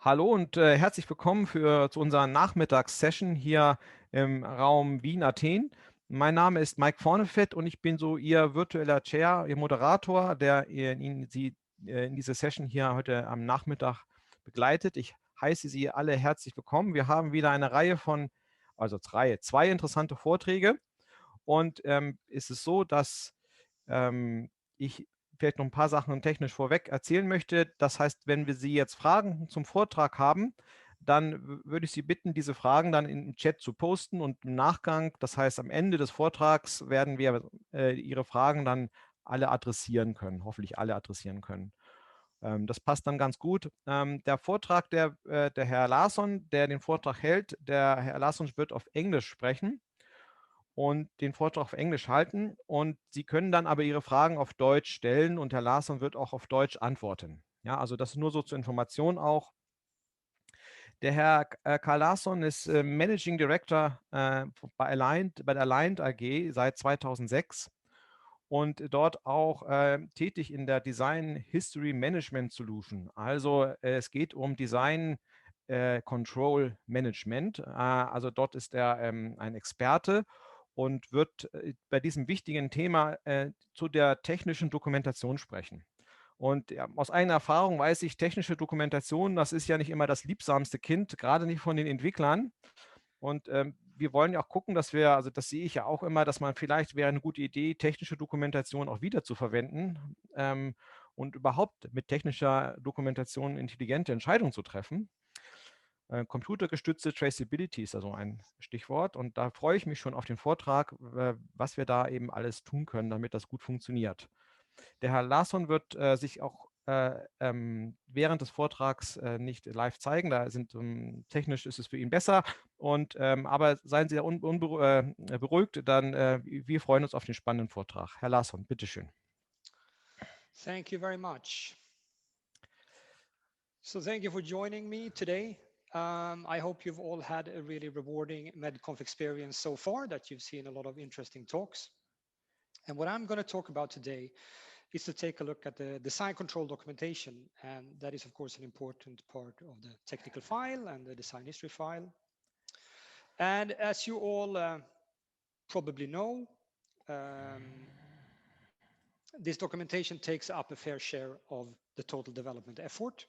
Hallo und herzlich willkommen zu unserer Nachmittagssession hier im Raum Wien-Athen. Mein Name ist Mike Vornefett und ich bin so Ihr virtueller Chair, Ihr Moderator, der Sie in diese Session hier heute am Nachmittag begleitet. Ich heiße Sie alle herzlich willkommen. Wir haben wieder eine Reihe zwei interessante Vorträge. Und ist es so, dass ich vielleicht noch ein paar Sachen technisch vorweg erzählen möchte. Das heißt, wenn wir Sie jetzt Fragen zum Vortrag haben, dann würde ich Sie bitten, diese Fragen dann im Chat zu posten und im Nachgang, das heißt am Ende des Vortrags, werden wir Ihre Fragen dann alle adressieren können, hoffentlich alle adressieren können. Das passt dann ganz gut. Der Vortrag, der Herr Larsson, der den Vortrag hält, der Herr Larsson wird auf Englisch sprechen und den Vortrag auf Englisch halten. Und Sie können dann aber Ihre Fragen auf Deutsch stellen und Herr Larsson wird auch auf Deutsch antworten. Ja, also das nur so zur Information auch. Der Herr Karl Larsson ist Managing Director bei der Aligned AG seit 2006 und dort auch tätig in der Design History Management Solution. Also es geht um Design Control Management. Also dort ist er ein Experte und wird bei diesem wichtigen Thema zu der technischen Dokumentation sprechen. Und ja, aus eigener Erfahrung weiß ich, technische Dokumentation, das ist ja nicht immer das liebsamste Kind, gerade nicht von den Entwicklern. Und wir wollen ja auch gucken, dass wir, also das sehe ich ja auch immer, dass man vielleicht wäre eine gute Idee, technische Dokumentation auch wieder zu verwenden und überhaupt mit technischer Dokumentation intelligente Entscheidungen zu treffen. Computergestützte Traceability ist also ein Stichwort und da freue ich mich schon auf den Vortrag, was wir da eben alles tun können, damit das gut funktioniert. Der Herr Larsson wird sich auch während des Vortrags nicht live zeigen. Technisch ist es für ihn besser. Aber seien Sie beruhigt, dann wir freuen uns auf den spannenden Vortrag. Herr Larsson, bitteschön. Thank you very much. So thank you for joining me today. I hope you've all had a really rewarding MedConf experience so far, that you've seen a lot of interesting talks. And what I'm going to talk about today is to take a look at the design control documentation. And that is, of course, an important part of the technical file and the design history file. And as you all probably know, this documentation takes up a fair share of the total development effort.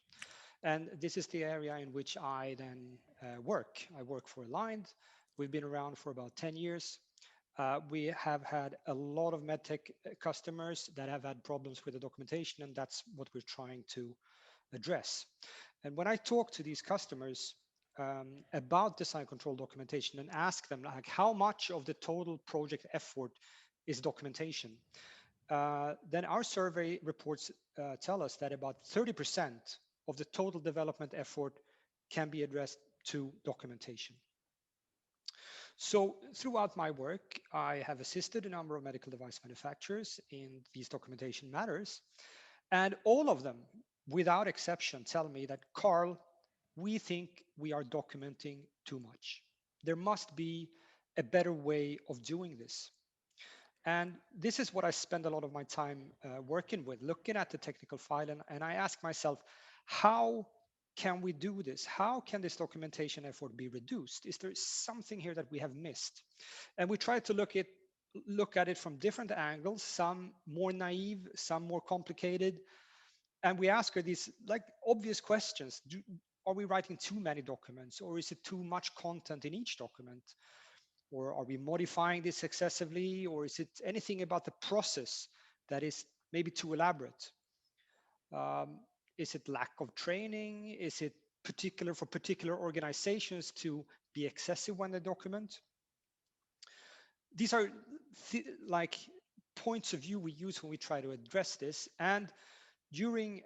And this is the area in which I then work. I work for Aligned. We've been around for about 10 years. We have had a lot of medtech customers that have had problems with the documentation, and that's what we're trying to address. And when I talk to these customers about design control documentation and ask them like how much of the total project effort is documentation, then our survey reports tell us that about 30% of the total development effort can be addressed to documentation. So throughout my work, I have assisted a number of medical device manufacturers in these documentation matters. And all of them, without exception, tell me that, Karl, we think we are documenting too much. There must be a better way of doing this. And this is what I spend a lot of my time working with, looking at the technical file. And I ask myself, how can we do this? How can this documentation effort be reduced? Is there something here that we have missed? And we try to look at it from different angles, some more naive, some more complicated. And we ask her these like obvious questions. Are we writing too many documents, or is it too much content in each document? Or are we modifying this excessively? Or is it anything about the process that is maybe too elaborate? Is it lack of training? Is it particular for particular organizations to be excessive when they document? These are like points of view we use when we try to address this. And during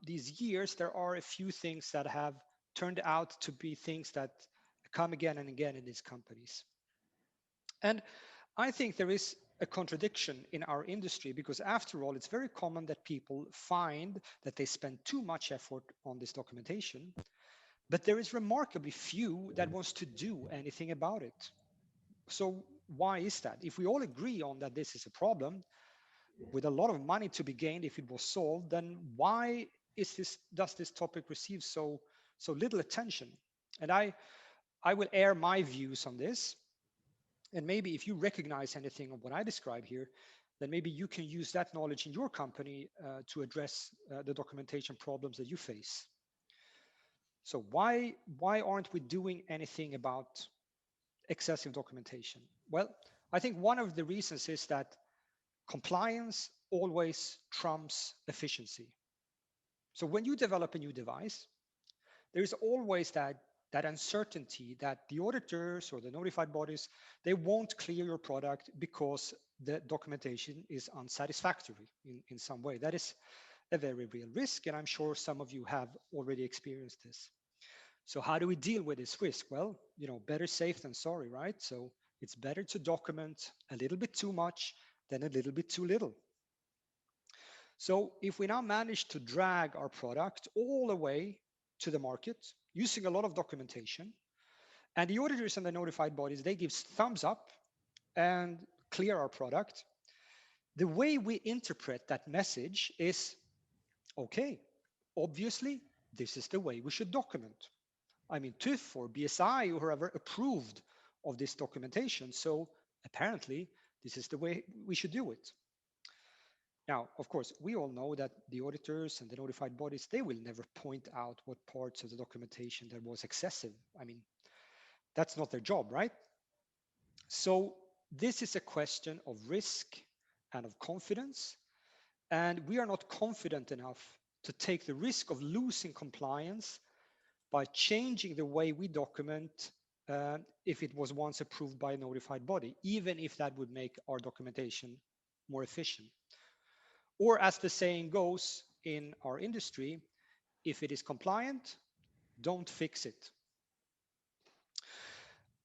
these years, there are a few things that have turned out to be things that come again and again in these companies. And I think there is a contradiction in our industry, because after all, it's very common that people find that they spend too much effort on this documentation, but there is remarkably few that wants to do anything about it. So why is that? If we all agree on that this is a problem with a lot of money to be gained if it was solved, then why does this topic receive so so little attention. And I will air my views on this. And maybe if you recognize anything of what I describe here, then maybe you can use that knowledge in your company to address the documentation problems that you face. So why aren't we doing anything about excessive documentation? Well, I think one of the reasons is that compliance always trumps efficiency. So when you develop a new device, there is always that uncertainty that the auditors or the notified bodies, they won't clear your product because the documentation is unsatisfactory in some way. That is a very real risk, and I'm sure some of you have already experienced this. So how do we deal with this risk? Well, better safe than sorry, right? So it's better to document a little bit too much than a little bit too little. So if we now manage to drag our product all the way to the market using a lot of documentation, and the auditors and the notified bodies, they give thumbs up and clear our product, the way we interpret that message is, okay, obviously, this is the way we should document. I mean, TÜV or BSI or whoever approved of this documentation. So apparently, this is the way we should do it. Now, of course, we all know that the auditors and the notified bodies, they will never point out what parts of the documentation that was excessive. I mean, that's not their job, right? So this is a question of risk and of confidence. And we are not confident enough to take the risk of losing compliance by changing the way we document if it was once approved by a notified body, even if that would make our documentation more efficient. Or as the saying goes in our industry, if it is compliant, don't fix it.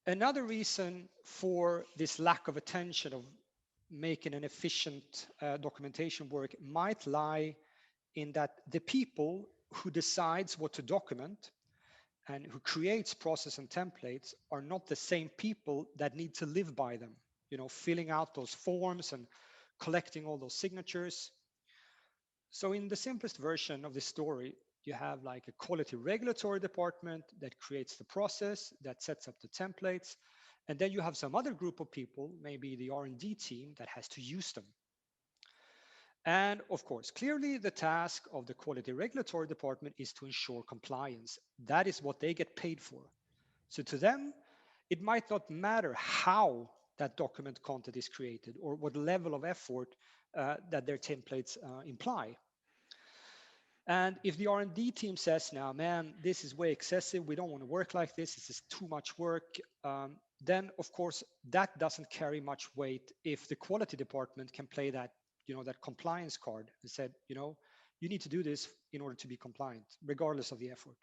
Another reason for this lack of attention of making an efficient documentation work might lie in that the people who decides what to document and who creates process and templates are not the same people that need to live by them, filling out those forms and collecting all those signatures. So in the simplest version of this story, you have like a quality regulatory department that creates the process, that sets up the templates, and then you have some other group of people, maybe the R&D team, that has to use them. And of course, clearly the task of the quality regulatory department is to ensure compliance. That is what they get paid for. So to them, it might not matter how that document content is created or what level of effort that their templates imply. And if the R&D team says now, man, this is way excessive, we don't want to work like this is too much work, then of course that doesn't carry much weight if the quality department can play that, that compliance card and said, you need to do this in order to be compliant, regardless of the effort.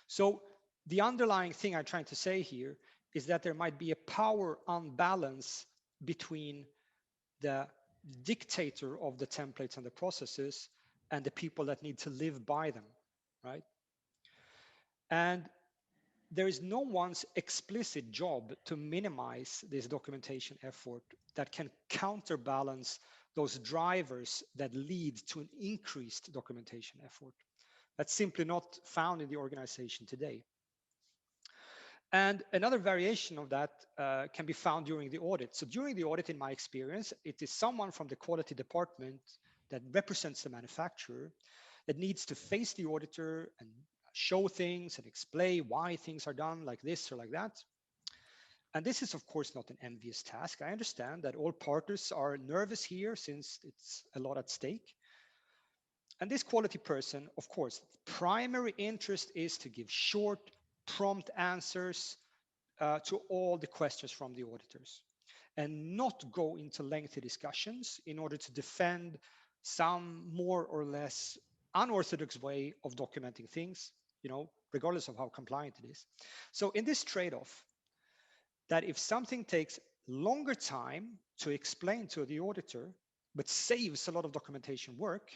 So the underlying thing I'm trying to say here is that there might be a power unbalance between the dictator of the templates and the processes and the people that need to live by them, right? And there is no one's explicit job to minimize this documentation effort that can counterbalance those drivers that lead to an increased documentation effort. That's simply not found in the organization today. And another variation of that can be found during the audit. So during the audit, in my experience, it is someone from the quality department that represents the manufacturer that needs to face the auditor and show things and explain why things are done like this or like that. And this is, of course, not an envious task. I understand that all parties are nervous here since it's a lot at stake. And this quality person, of course, primary interest is to give short, prompt answers to all the questions from the auditors and not go into lengthy discussions in order to defend some more or less unorthodox way of documenting things, regardless of how compliant it is. So in this trade-off, that if something takes longer time to explain to the auditor, but saves a lot of documentation work,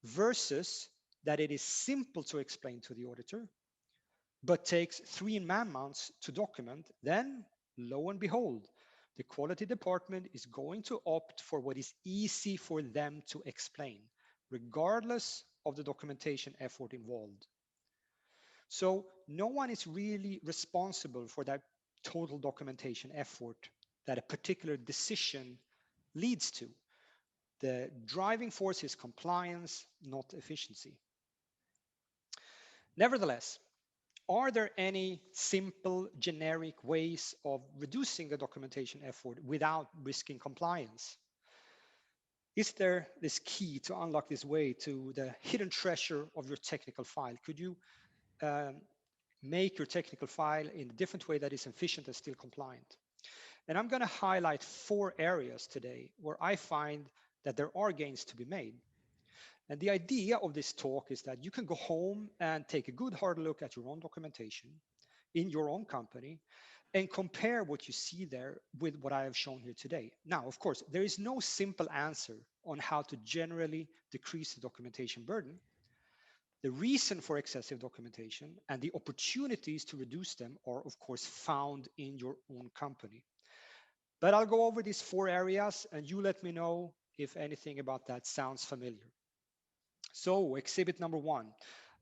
versus that it is simple to explain to the auditor, but takes 3 man-months to document, then lo and behold, the quality department is going to opt for what is easy for them to explain, regardless of the documentation effort involved. So no one is really responsible for that total documentation effort that a particular decision leads to. The driving force is compliance, not efficiency. Nevertheless, are there any simple generic ways of reducing the documentation effort without risking compliance? Is there this key to unlock this way to the hidden treasure of your technical file? Could you um, make your technical file in a different way that is efficient and still compliant? And I'm going to highlight 4 areas today where I find that there are gains to be made. And the idea of this talk is that you can go home and take a good hard look at your own documentation in your own company and compare what you see there with what I have shown here today. Now, of course, there is no simple answer on how to generally decrease the documentation burden. The reason for excessive documentation and the opportunities to reduce them are, of course, found in your own company. But I'll go over these 4 areas and you let me know if anything about that sounds familiar. So, exhibit number 1.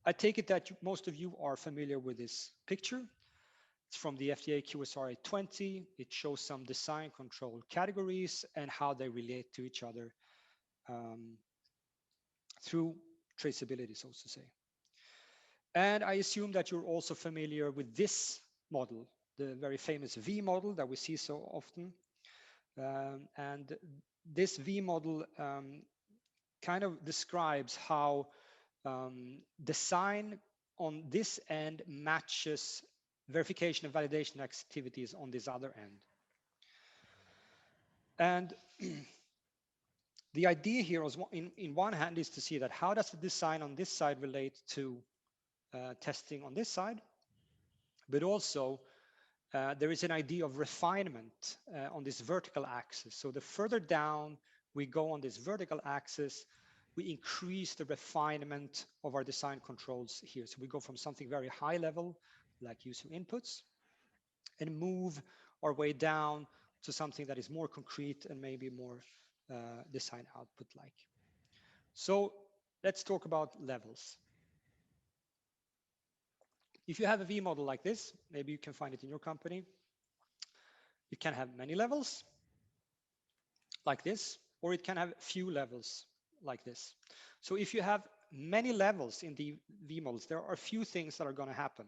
I take it that most of you are familiar with this picture. It's from the FDA QSRA 20. It shows some design control categories and how they relate to each other through traceability, so to say. And I assume that you're also familiar with this model, the very famous V model that we see so often. And this V model kind of describes how design on this end matches verification and validation activities on this other end. And the idea here is, in one hand, is to see that how does the design on this side relate to testing on this side, but also there is an idea of refinement on this vertical axis. So the further down we go on this vertical axis, we increase the refinement of our design controls here. So we go from something very high level, like user inputs, and move our way down to something that is more concrete and maybe more design output like. So let's talk about levels. If you have a V model like this, maybe you can find it in your company. It can have many levels like this, or it can have few levels like this. So if you have many levels in the V models, there are a few things that are going to happen.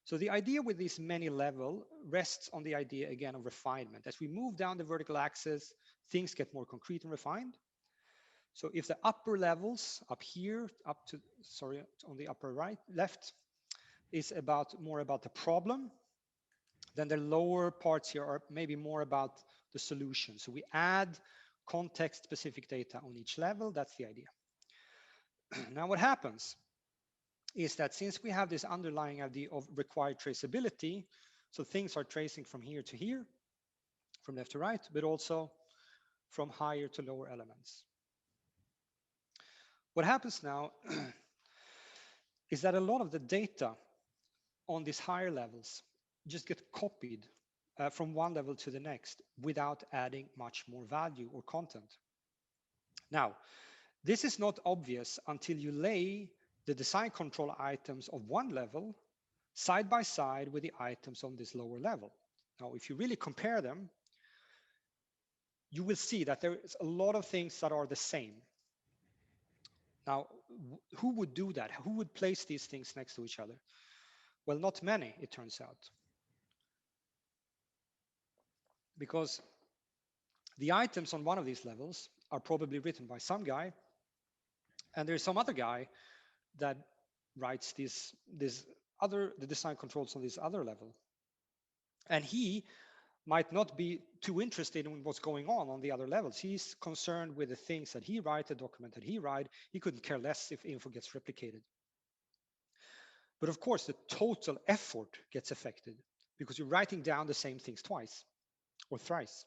So the idea with this many level rests on the idea again of refinement. As we move down the vertical axis, things get more concrete and refined. So if the upper levels up here, on the upper right, left, is more about the problem, then the lower parts here are maybe more about the solution. So we add context-specific data on each level. That's the idea. Now what happens is that since we have this underlying idea of required traceability, so things are tracing from here to here, from left to right, but also from higher to lower elements. What happens now is that a lot of the data on these higher levels just get copied from one level to the next without adding much more value or content. Now, this is not obvious until you lay the design control items of one level side by side with the items on this lower level. Now, if you really compare them, you will see that there is a lot of things that are the same. Now, who would do that? Who would place these things next to each other? Well, not many, it turns out. Because the items on one of these levels are probably written by some guy, and there's some other guy that writes the design controls on this other level. And he might not be too interested in what's going on the other levels. He's concerned with the things that he writes, the document that he writes. He couldn't care less if info gets replicated. But of course, the total effort gets affected because you're writing down the same things twice or thrice.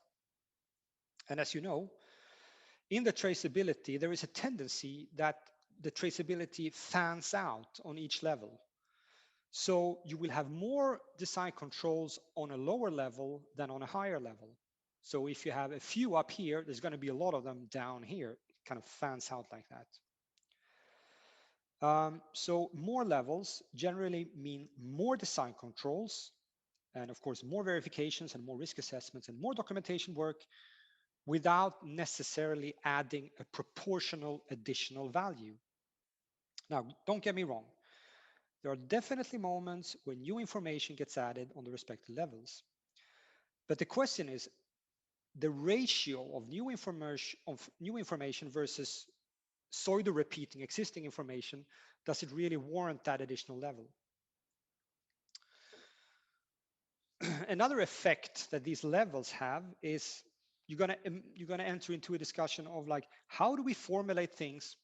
And as you know, in the traceability, there is a tendency that the traceability fans out on each level. So you will have more design controls on a lower level than on a higher level. So if you have a few up here, there's going to be a lot of them down here. It kind of fans out like that. So more levels generally mean more design controls, and of course, more verifications and more risk assessments and more documentation work without necessarily adding a proportional additional value. Now, don't get me wrong. There are definitely moments when new information gets added on the respective levels. But the question is the ratio of new information versus pseudo repeating existing information. Does it really warrant that additional level? Another effect that these levels have is you're gonna enter into a discussion of like, how do we formulate things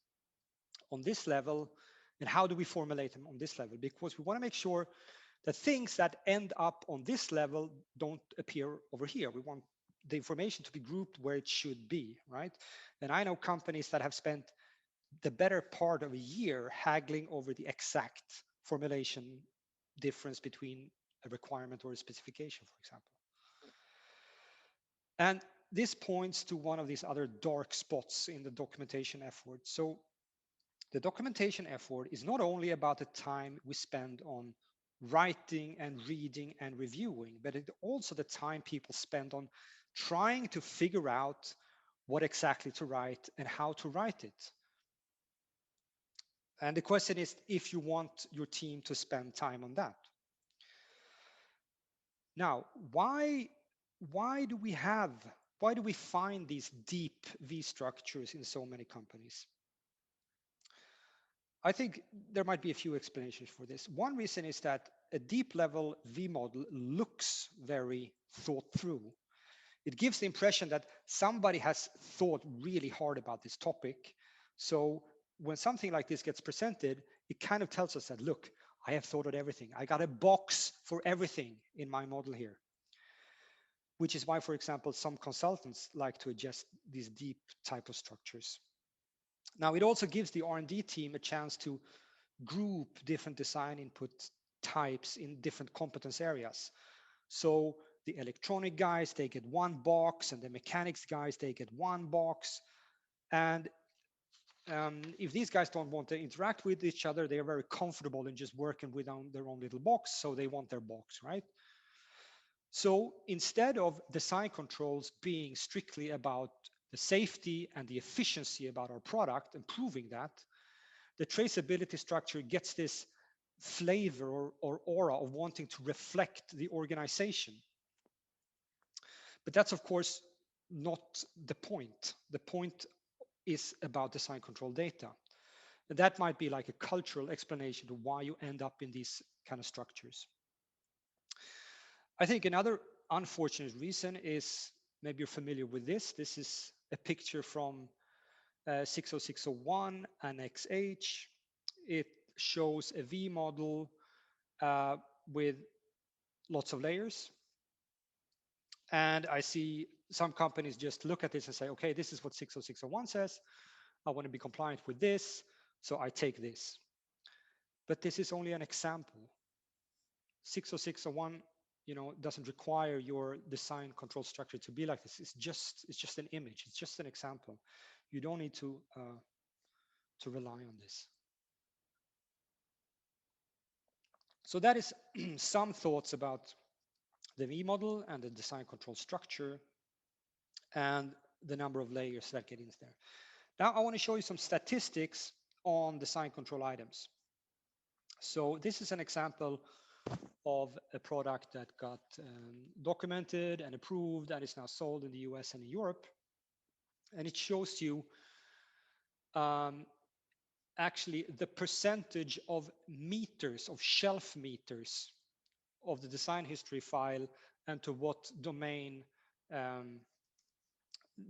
on this level and how do we formulate them on this level? Because we want to make sure that things that end up on this level don't appear over here. We want the information to be grouped where it should be, right? And I know companies that have spent the better part of a year haggling over the exact formulation difference between a requirement or a specification, for example. And this points to one of these other dark spots in the documentation effort. So the documentation effort is not only about the time we spend on writing and reading and reviewing, but it's also the time people spend on trying to figure out what exactly to write and how to write it. And the question is if you want your team to spend time on that. Now, why do we find these deep V structures in so many companies? I think there might be a few explanations for this. One reason is that a deep level V model looks very thought through. It gives the impression that somebody has thought really hard about this topic. So when something like this gets presented, it kind of tells us that, look, I have thought of everything. I got a box for everything in my model here. Which is why, for example, some consultants like to adjust these deep type of structures. Now, it also gives the R&D team a chance to group different design input types in different competence areas. So the electronic guys, they get one box, and the mechanics guys, they get one box. And if these guys don't want to interact with each other, they are very comfortable in just working with their own little box, so they want their box, right? So instead of design controls being strictly about the safety and the efficiency about our product and proving that, the traceability structure gets this flavor or aura of wanting to reflect the organization. But that's, of course, not the point. The point is about design control data. And that might be like a cultural explanation to why you end up in these kind of structures. I think another unfortunate reason is, maybe you're familiar with this. This is a picture from 60601 Annex H. It shows a V model with lots of layers. And I see some companies just look at this and say, okay, this is what 60601 says. I want to be compliant with this, so I take this. But this is only an example. 60601, doesn't require your design control structure to be like this. It's just an image. It's just an example. You don't need to rely on this. So that is some thoughts about the V model and the design control structure and the number of layers that get in there. Now I want to show you some statistics on design control items. So this is an example of a product that got documented and approved and is now sold in the US and in Europe. And it shows you actually the percentage of meters, of shelf meters of the design history file and to what domain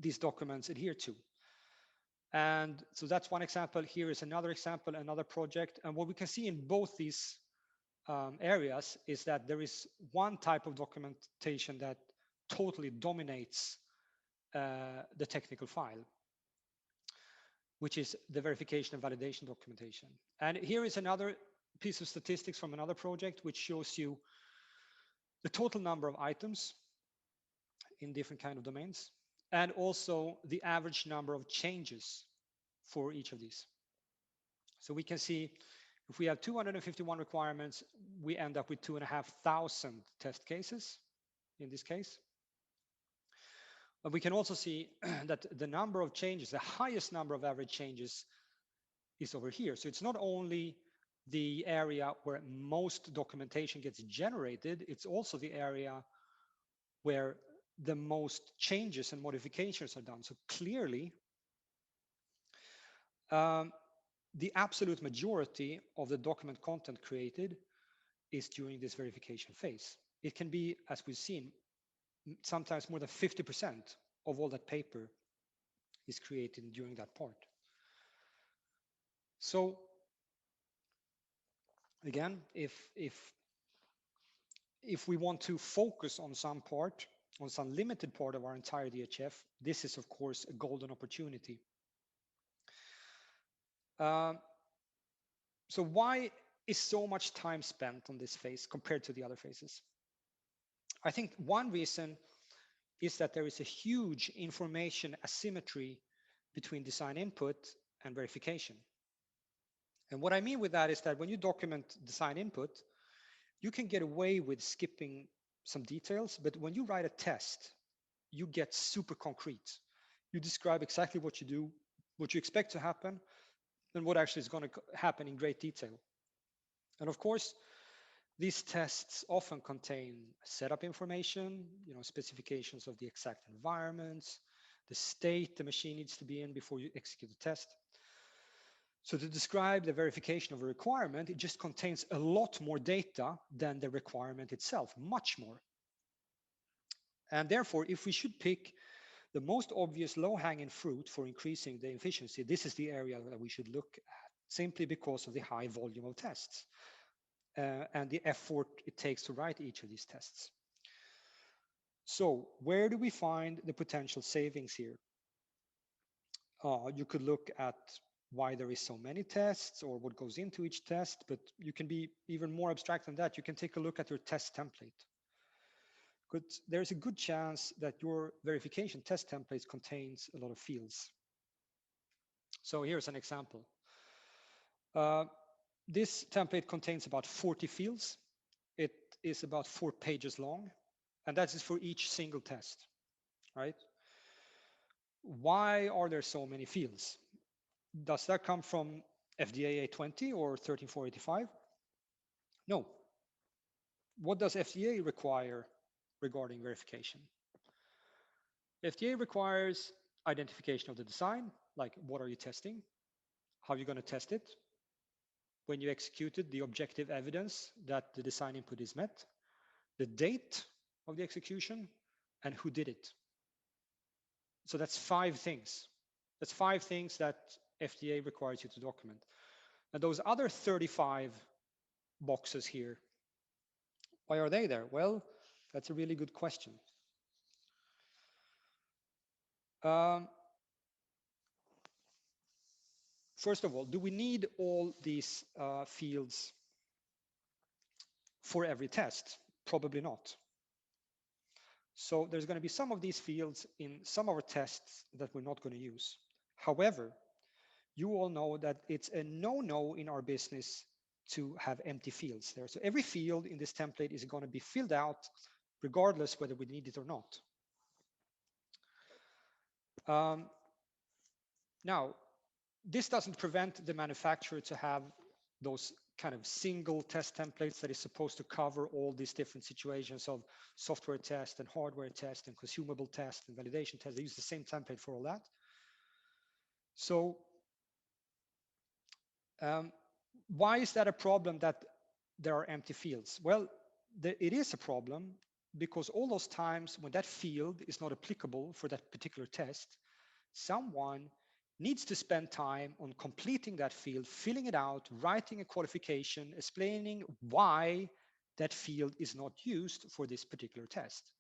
these documents adhere to. And so that's one example. Here is another example, another project. And what we can see in both these areas is that there is one type of documentation that totally dominates the technical file, which is the verification and validation documentation. And here is another piece of statistics from another project, which shows you the total number of items in different kind of domains, and also the average number of changes for each of these. So we can see if we have 251 requirements, we end up with 2,500 test cases in this case. But we can also see that the number of changes, the highest number of average changes is over here. So it's not only the area where most documentation gets generated, it's also the area where the most changes and modifications are done. So clearly, the absolute majority of the document content created is during this verification phase. It can be, as we've seen, sometimes more than 50% of all that paper is created during that part. So again, if we want to focus on some part, on some limited part of our entire DHF, this is of course a golden opportunity. So why is so much time spent on this phase compared to the other phases? I think one reason is that there is a huge information asymmetry between design input and verification. And what I mean with that is that when you document design input, you can get away with skipping some details, but when you write a test, you get super concrete. You describe exactly what you do, what you expect to happen, and what actually is going to happen in great detail. And of course, these tests often contain setup information, specifications of the exact environments, the state the machine needs to be in before you execute the test. So to describe the verification of a requirement, it just contains a lot more data than the requirement itself, much more. And therefore, if we should pick the most obvious low-hanging fruit for increasing the efficiency, this is the area that we should look at, simply because of the high volume of tests and the effort it takes to write each of these tests. So where do we find the potential savings here? You could look at why there is so many tests or what goes into each test, but you can be even more abstract than that. You can take a look at your test template. There's a good chance that your verification test template contains a lot of fields. So here's an example. This template contains about 40 fields. It is about 4 pages long, and that is for each single test, right? Why are there so many fields? Does that come from FDA 820 or 13485? No. What does FDA require regarding verification? FDA requires identification of the design, like what are you testing? How are you going to test it? When you executed the objective evidence that the design input is met, the date of the execution, and who did it. So that's 5 things. That's 5 things that FDA requires you to document. And those other 35 boxes here, why are they there? Well, that's a really good question. First of all, do we need all these fields for every test? Probably not. So there's going to be some of these fields in some of our tests that we're not going to use. However, you all know that it's a no-no in our business to have empty fields there. So every field in this template is going to be filled out regardless whether we need it or not. Now, this doesn't prevent the manufacturer to have those kind of single test templates that is supposed to cover all these different situations of software test and hardware test and consumable test and validation test. They use the same template for all that. So why is that a problem that there are empty fields? Well, it is a problem because all those times when that field is not applicable for that particular test, someone needs to spend time on completing that field, filling it out, writing a qualification, explaining why that field is not used for this particular test.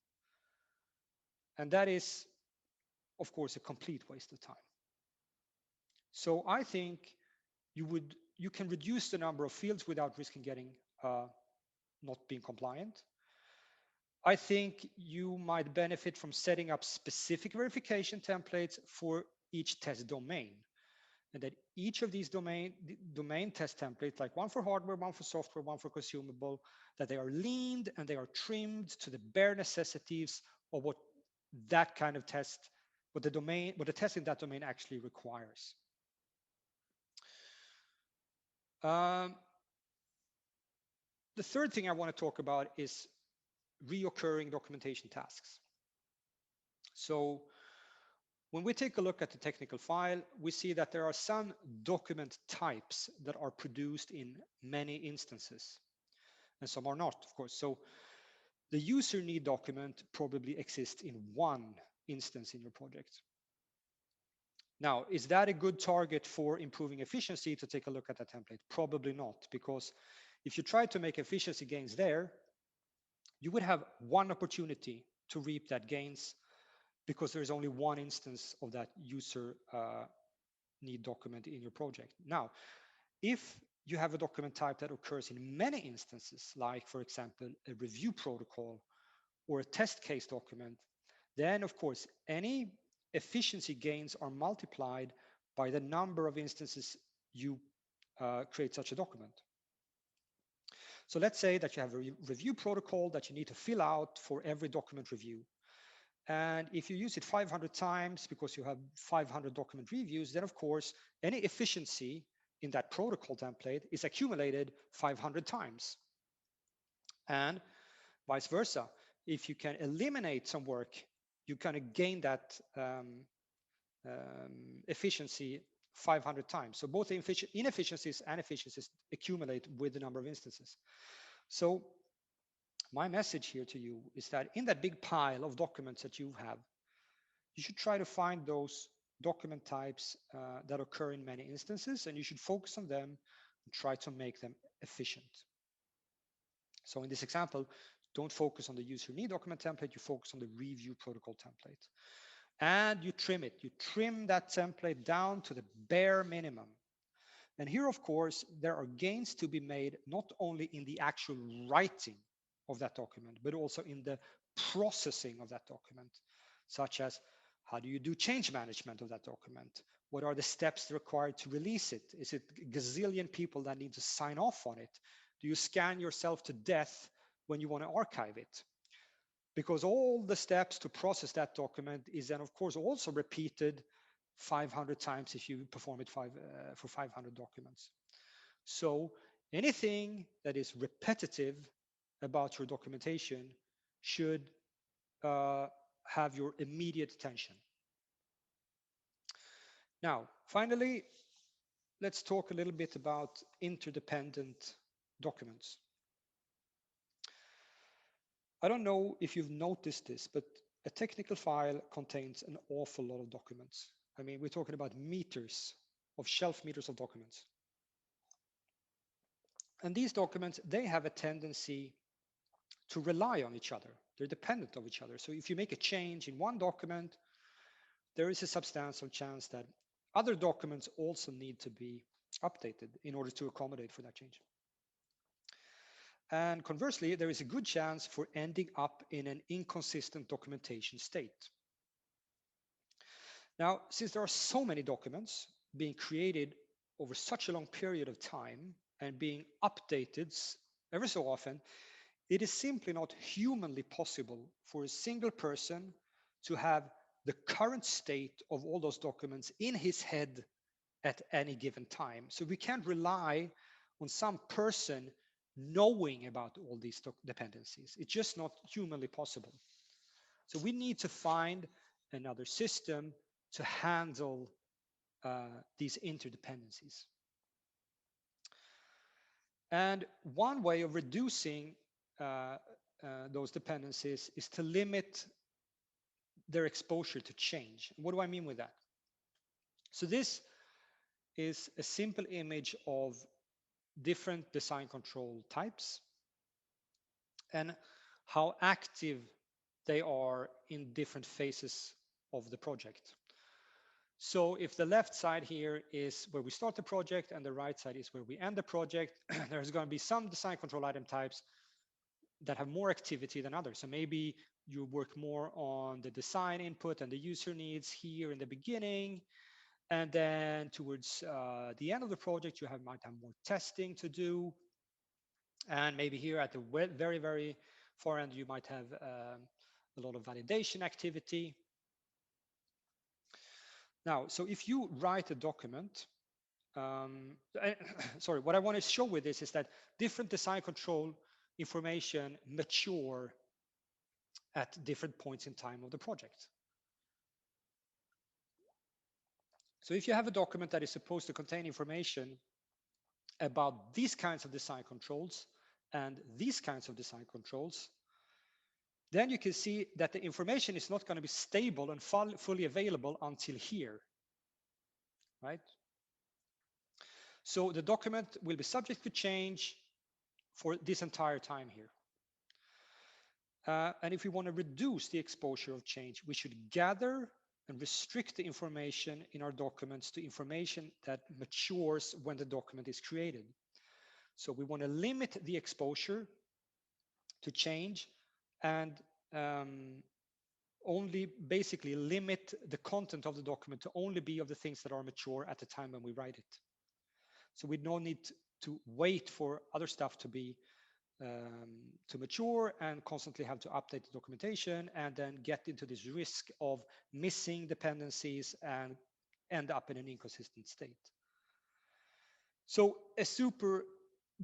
And that is, of course, a complete waste of time. So I think you can reduce the number of fields without risking getting not being compliant. I think you might benefit from setting up specific verification templates for each test domain. and that each of these domain test templates, like one for hardware, one for software, one for consumable, that they are leaned and they are trimmed to the bare necessities of what that kind of test, what the test in that domain actually requires. The third thing I want to talk about is reoccurring documentation tasks. So when we take a look at the technical file, we see that there are some document types that are produced in many instances, and some are not, of course. So the user need document probably exists in one instance in your project. Now, is that a good target for improving efficiency to take a look at that template? Probably not, because if you try to make efficiency gains there, you would have one opportunity to reap that gains because there is only one instance of that user need document in your project. Now, if you have a document type that occurs in many instances, like for example, a review protocol or a test case document, then of course, any efficiency gains are multiplied by the number of instances you create such a document. So let's say that you have a review protocol that you need to fill out for every document review. And if you use it 500 times because you have 500 document reviews, then of course, any efficiency in that protocol template is accumulated 500 times. And vice versa. If you can eliminate some work, you kind of gain that efficiency 500 times. So both inefficiencies and efficiencies accumulate with the number of instances. So my message here to you is that in that big pile of documents that you have, you should try to find those document types that occur in many instances, and you should focus on them and try to make them efficient. So in this example, don't focus on the user need document template, you focus on the review protocol template. And you trim it. You trim that template down to the bare minimum. And here, of course, there are gains to be made not only in the actual writing of that document, but also in the processing of that document, such as how do you do change management of that document? What are the steps required to release it? Is it a gazillion people that need to sign off on it? Do you scan yourself to death when you want to archive it? Because all the steps to process that document is then, of course, also repeated 500 times if you perform it for 500 documents. So anything that is repetitive about your documentation should have your immediate attention. Now, finally, let's talk a little bit about interdependent documents. I don't know if you've noticed this, but a technical file contains an awful lot of documents. I mean, we're talking about meters of shelf meters of documents. And these documents, they have a tendency to rely on each other. They're dependent of each other. So if you make a change in one document, there is a substantial chance that other documents also need to be updated in order to accommodate for that change. And conversely, there is a good chance for ending up in an inconsistent documentation state. Now, since there are so many documents being created over such a long period of time and being updated ever so often, it is simply not humanly possible for a single person to have the current state of all those documents in his head at any given time. So we can't rely on some person knowing about all these dependencies. It's just not humanly possible. So we need to find another system to handle these interdependencies. And one way of reducing those dependencies is to limit their exposure to change. What do I mean with that? So this is a simple image of different design control types and how active they are in different phases of the project. So if the left side here is where we start the project and the right side is where we end the project, there's going to be some design control item types that have more activity than others. So maybe you work more on the design input and the user needs here in the beginning. And then towards the end of the project, you might have more testing to do. And maybe here at the very, very far end, you might have a lot of validation activity. Now, so if you write a document, sorry, what I want to show with this is that different design control information mature at different points in time of the project. So if you have a document that is supposed to contain information about these kinds of design controls and these kinds of design controls, then you can see that the information is not going to be stable and fully available until here, right? So the document will be subject to change for this entire time here. And if we want to reduce the exposure of change, we should gather and restrict the information in our documents to information that matures when the document is created. So we want to limit the exposure to change and only basically limit the content of the document to only be of the things that are mature at the time when we write it. So we don't need to wait for other stuff to be to mature and constantly have to update the documentation and then get into this risk of missing dependencies and end up in an inconsistent state. So a super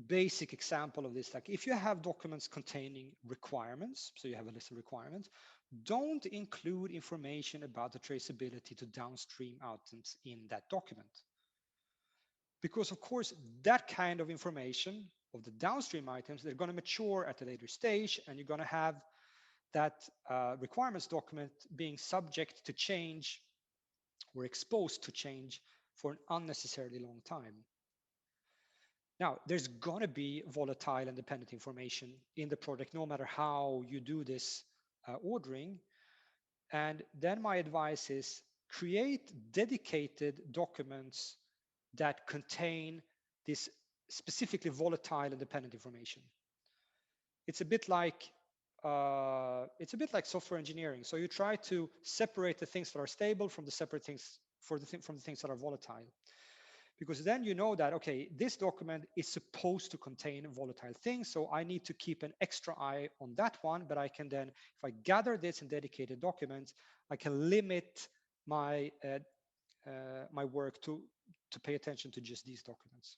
basic example of this, like if you have documents containing requirements, so you have a list of requirements, don't include information about the traceability to downstream items in that document. Because of course, that kind of information of the downstream items, they're going to mature at a later stage, and you're going to have that requirements document being subject to change or exposed to change for an unnecessarily long time. Now, there's going to be volatile and dependent information in the project, no matter how you do this ordering. And then my advice is create dedicated documents that contain this specifically volatile and dependent information. It's a bit like software engineering. So you try to separate the things that are stable from the separate things from the things that are volatile, because then you know that, okay, this document is supposed to contain volatile things, so I need to keep an extra eye on that one. But I can then, if I gather this in dedicated documents, I can limit my my work to pay attention to just these documents.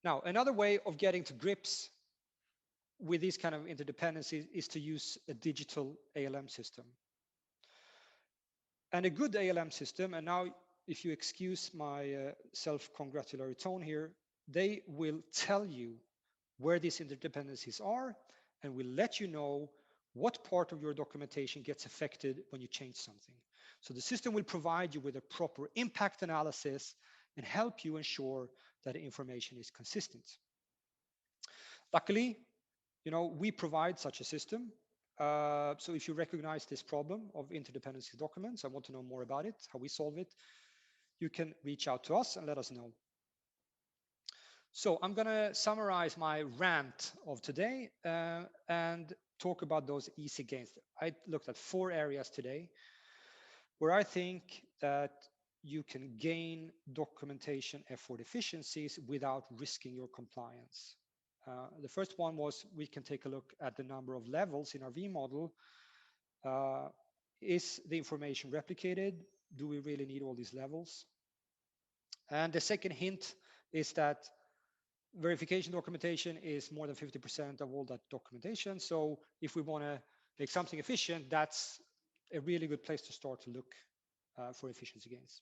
Now, another way of getting to grips with these kind of interdependencies is to use a digital ALM system. And a good ALM system, and now if you excuse my self-congratulatory tone here, they will tell you where these interdependencies are and will let you know what part of your documentation gets affected when you change something. So the system will provide you with a proper impact analysis and help you ensure that the information is consistent. Luckily, we provide such a system. So if you recognize this problem of interdependency documents, I want to know more about it, how we solve it, you can reach out to us and let us know. So I'm going to summarize my rant of today and talk about those easy gains. I looked at 4 areas today where I think that you can gain documentation effort efficiencies without risking your compliance. The first one was we can take a look at the number of levels in our V model. Is the information replicated? Do we really need all these levels? And the second hint is that verification documentation is more than 50% of all that documentation. So if we want to make something efficient, that's a really good place to start to look for efficiency gains.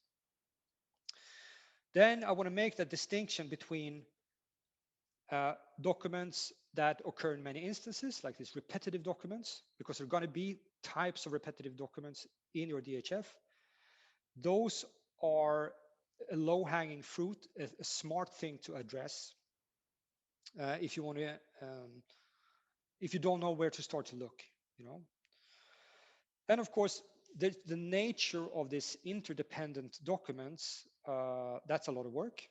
Then I want to make that distinction between documents that occur in many instances, like these repetitive documents, because there are going to be types of repetitive documents in your DHF. Those are a low-hanging fruit, a smart thing to address if you want to, if you don't know where to start to look, And of course, the nature of these interdependent documents, that's a lot of work.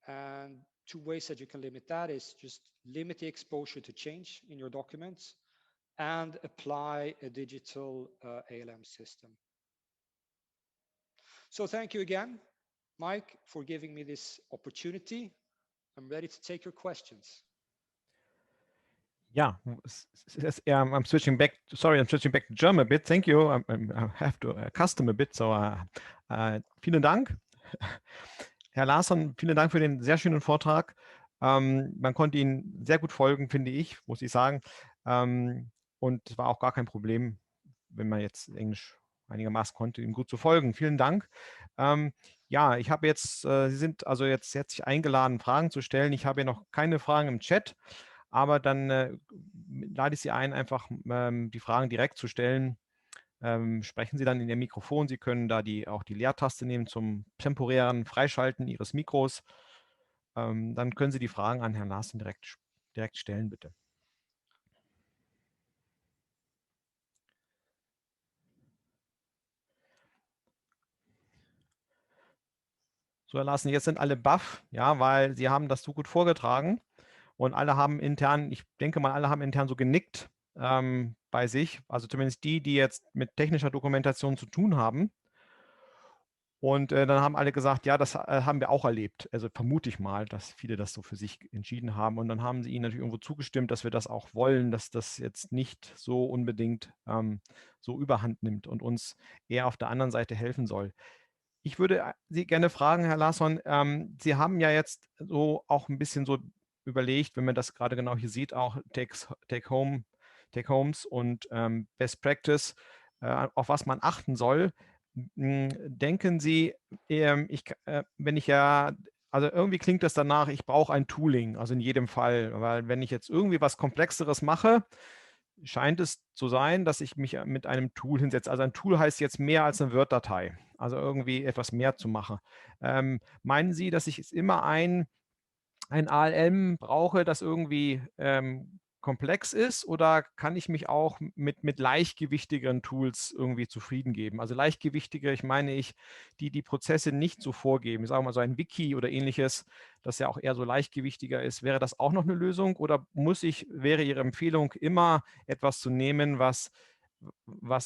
And 2 ways that you can limit that is just limit the exposure to change in your documents and apply a digital ALM system. So thank you again, Mike, for giving me this opportunity. I'm ready to take your questions. Yeah, I'm switching back. Sorry, I'm switching back to German a bit. Thank you. I have to accustom a bit. So, vielen Dank. Herr Larsson, vielen Dank für den sehr schönen Vortrag. Man konnte Ihnen sehr gut folgen, finde ich, muss ich sagen. Und es war auch gar kein Problem, wenn man jetzt Englisch einigermaßen konnte, ihm gut zu folgen. Vielen Dank. Ja, ich habe jetzt, Sie sind also jetzt herzlich eingeladen, Fragen zu stellen. Ich habe ja noch keine Fragen im Chat, aber dann lade ich Sie ein, einfach die Fragen direkt zu stellen. Sprechen Sie dann in Ihr Mikrofon. Sie können da auch die Leertaste nehmen zum temporären Freischalten Ihres Mikros. Dann können Sie die Fragen an Herrn Larsson direkt stellen, bitte. So, Herr Larsson, jetzt sind alle baff, ja, weil Sie haben das so gut vorgetragen und alle haben intern, ich denke mal, alle haben intern so genickt bei sich, also zumindest die jetzt mit technischer Dokumentation zu tun haben. Und dann haben alle gesagt, ja, das haben wir auch erlebt. Also vermute ich mal, dass viele das so für sich entschieden haben. Und dann haben sie ihnen natürlich irgendwo zugestimmt, dass wir das auch wollen, dass das jetzt nicht so unbedingt so überhand nimmt und uns eher auf der anderen Seite helfen soll. Ich würde Sie gerne fragen, Herr Larsson, Sie haben ja jetzt so auch ein bisschen so überlegt, wenn man das gerade genau hier sieht, auch Take-Homes und Best Practice, auf was man achten soll. Denken Sie, wenn ich ja, also irgendwie klingt das danach, ich brauche ein Tooling, also in jedem Fall, weil wenn ich jetzt irgendwie was Komplexeres mache, scheint es zu sein, dass ich mich mit einem Tool hinsetze. Also ein Tool heißt jetzt mehr als eine Word-Datei, also irgendwie etwas mehr zu machen. Meinen Sie, dass ich es immer ein ALM brauche, das irgendwie komplex ist, oder kann ich mich auch mit leichtgewichtigeren Tools irgendwie zufrieden geben? Also leichtgewichtige, ich meine die Prozesse nicht so vorgeben. Ich sage mal so ein Wiki oder ähnliches, das ja auch eher so leichtgewichtiger ist. Wäre das auch noch eine Lösung, oder wäre Ihre Empfehlung immer etwas zu nehmen, was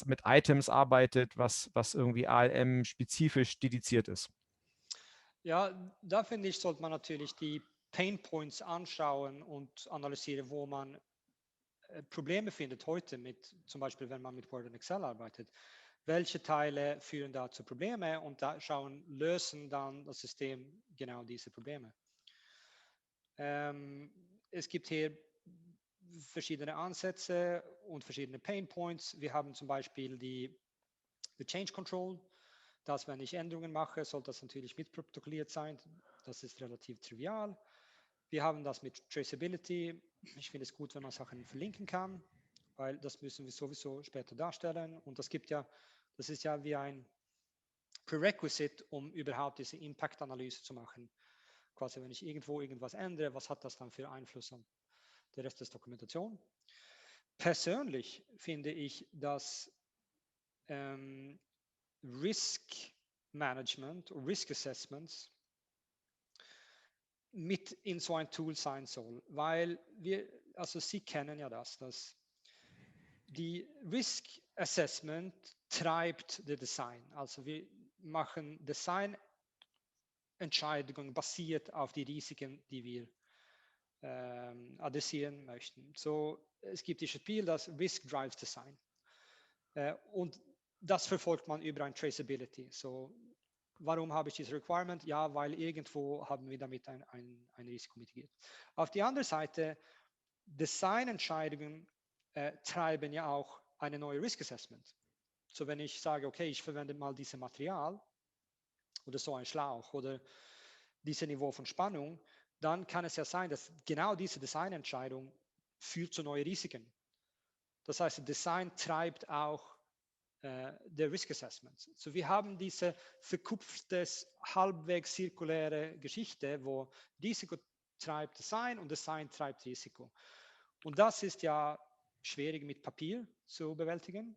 mit Items arbeitet, was irgendwie ALM-spezifisch dediziert ist? Ja, da finde ich, sollte man natürlich die Pain Points anschauen und analysieren, wo man Probleme findet heute mit, zum Beispiel wenn man mit Word und Excel arbeitet. Welche Teile führen da zu Problemen und da lösen dann das System genau diese Probleme. Es gibt hier verschiedene Ansätze und verschiedene Pain Points. Wir haben zum Beispiel die Change Control, dass wenn ich Änderungen mache, soll das natürlich mitprotokolliert sein. Das ist relativ trivial. Wir haben das mit Traceability. Ich finde es gut, wenn man Sachen verlinken kann, weil das müssen wir sowieso später darstellen. Und das ist ja wie ein Prerequisite, um überhaupt diese Impact-Analyse zu machen. Quasi, wenn ich irgendwo irgendwas ändere, was hat das dann für Einfluss auf den Rest der Dokumentation? Persönlich finde ich, dass Risk Management und Risk Assessments mit in so ein Tool sein soll, weil also Sie kennen ja dass die Risk Assessment treibt das Design. Also wir machen Designentscheidungen basiert auf die Risiken, die wir adressieren möchten. So, es gibt dieses Spiel, das Risk Drives Design. Und das verfolgt man über ein Traceability. So, warum habe ich dieses Requirement? Ja, weil irgendwo haben wir damit ein Risiko mitigiert. Auf die andere Seite, Designentscheidungen treiben ja auch eine neue Risk Assessment. So, wenn ich sage, okay, ich verwende mal dieses Material oder so ein Schlauch oder dieses Niveau von Spannung, dann kann es ja sein, dass genau diese Designentscheidung führt zu neuen Risiken. Das heißt, Design treibt auch der Risk Assessments. So, wir haben diese verkupfte, halbwegs zirkuläre Geschichte, wo Risiko treibt Design und Design treibt Risiko. Und das ist ja schwierig mit Papier zu bewältigen.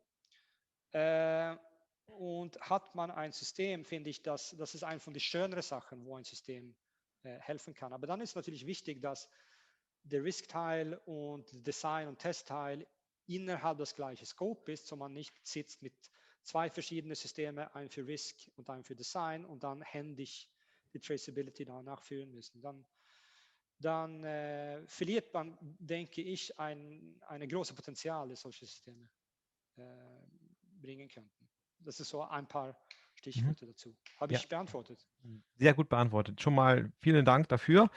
Und hat man ein System, finde ich, das ist eine von den schöneren Sachen, wo ein System helfen kann. Aber dann ist natürlich wichtig, dass der Risk-Teil und Design- und Test-Teil innerhalb des gleichen Scope ist, so man nicht sitzt mit zwei verschiedene Systeme, ein für Risk und ein für Design und dann händisch die Traceability da nachführen müssen. Dann verliert man, denke ich, eine große Potenzial, die solche Systeme bringen könnten. Das ist so ein paar Stichworte dazu. Habe Ja, ich beantwortet? sehr gut beantwortet. Schon mal vielen Dank dafür.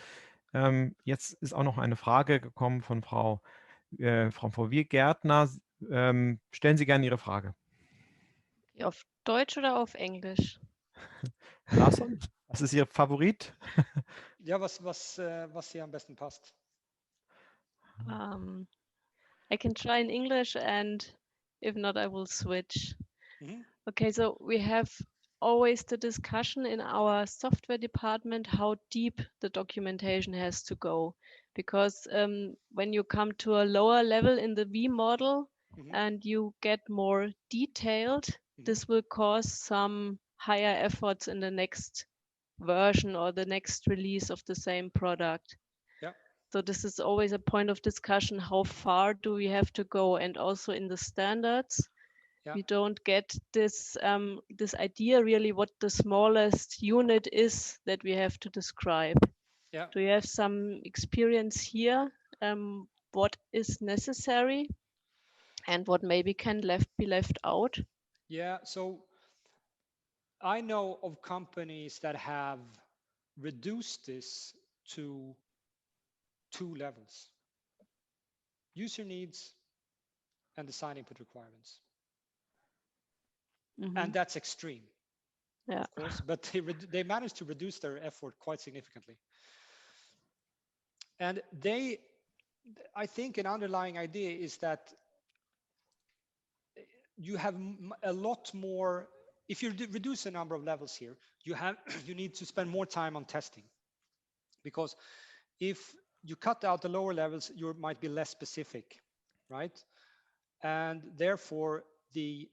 Jetzt ist auch noch eine Frage gekommen von Frau Wirgärtner. Stellen Sie gerne Ihre Frage. Auf Deutsch oder auf Englisch? Herr Larsson, was ist Ihr Favorit? Ja, was hier am besten passt. I can try in English, and if not, I will switch. Mhm. Okay, so we have always the discussion in our software department how deep the documentation has to go. Because when you come to a lower level in the V model Mhm. and you get more detailed, this will cause some higher efforts in the next version or the next release of the same product. Yeah. So this is always a point of discussion. How far do we have to go? And also in the standards, Yeah. we don't get this this idea really what the smallest unit is that we have to describe. Yeah. Do you have some experience here? What is necessary and what maybe can be left out? Yeah. So I know of companies that have reduced this to 2 levels: user needs and design input requirements. And that's extreme, Yeah. of course, but they managed to reduce their effort quite significantly. And I think an underlying idea is that you have a lot more. If you reduce the number of levels here, you need to spend more time on testing, because if you cut out the lower levels, you might be less specific, right? And therefore, the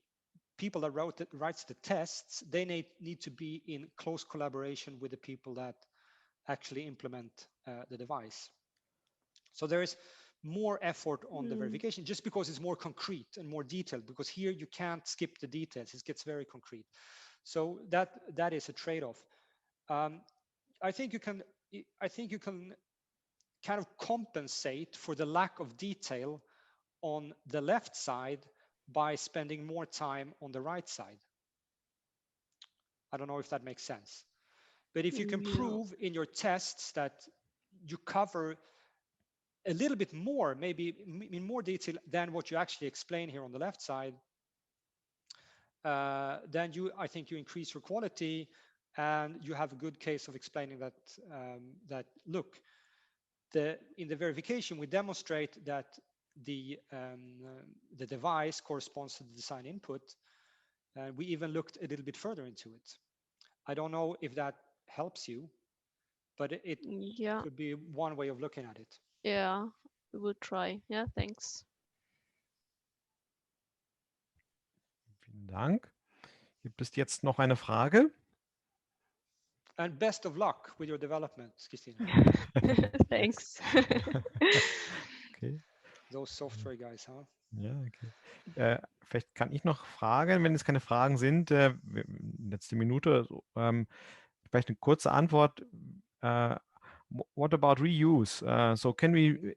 people that writes the tests, they need to be in close collaboration with the people that actually implement the device. So there is more effort on the verification just because it's more concrete and more detailed, because here you can't skip the details. It gets very concrete. So that is a trade-off. I think you can kind of compensate for the lack of detail on the left side by spending more time on the right side. I don't know if that makes sense. But if you can prove in your tests that you cover a little bit more, maybe in more detail than what you actually explain here on the left side, then I think you increase your quality, and you have a good case of explaining that look, in the verification we demonstrate that the device corresponds to the design input. We even looked a little bit further into it. I don't know if that helps you, but it could be one way of looking at it. Yeah, we will try. Yeah, thanks. Vielen Dank. Gibt es jetzt noch eine Frage? And best of luck with your development, Christina. Thanks. Okay. Those software guys, huh? Ja, okay. Vielleicht kann ich noch fragen, wenn es keine Fragen sind, letzte Minute, so, vielleicht eine kurze Antwort. What about reuse? So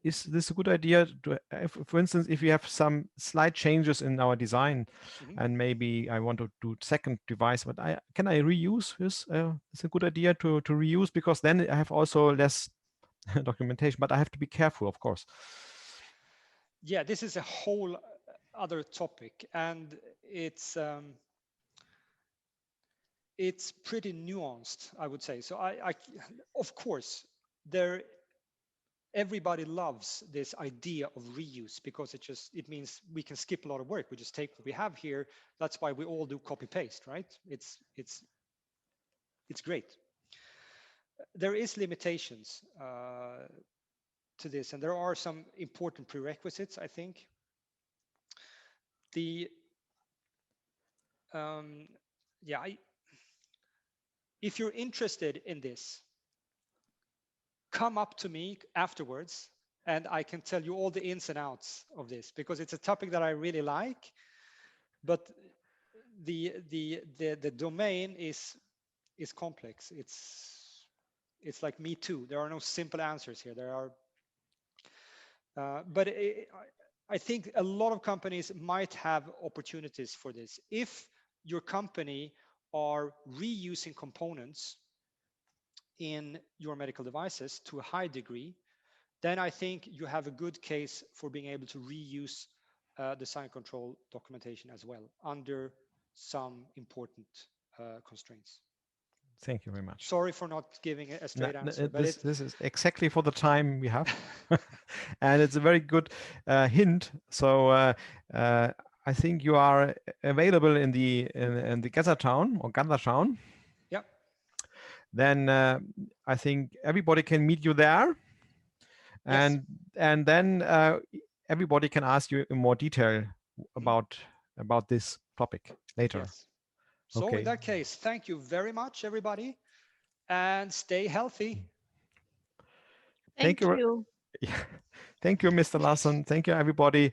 is this a good idea to, for instance, if we have some slight changes in our design and maybe I want to do second device, but can I reuse this? It's a good idea to reuse, because then I have also less documentation, but I have to be careful, of course. Yeah, this is a whole other topic, and it's pretty nuanced, I would say. So of course, everybody loves this idea of reuse, because it means we can skip a lot of work. We just take what we have here. That's why we all do copy paste, right? It's great. There is limitations to this, and there are some important prerequisites, I think. If you're interested in this, come up to me afterwards and I can tell you all the ins and outs of this, because it's a topic that I really like. But the domain is complex. It's like me too. There are no simple answers here. There are, but I think a lot of companies might have opportunities for this. If your company are reusing components in your medical devices to a high degree, then I think you have a good case for being able to reuse the sign control documentation as well under some important constraints. Thank you very much. Sorry for not giving a straight answer, but this is exactly for the time we have, and it's a very good hint. So I think you are available in the Gathertown or Gathertown. Yeah. Then I think everybody can meet you there, Yes. and then everybody can ask you in more detail about this topic later. Yes. So Okay. in that case, thank you very much, everybody, and stay healthy. Thank you. Thank you, Mr. Larsson. Thank you, everybody.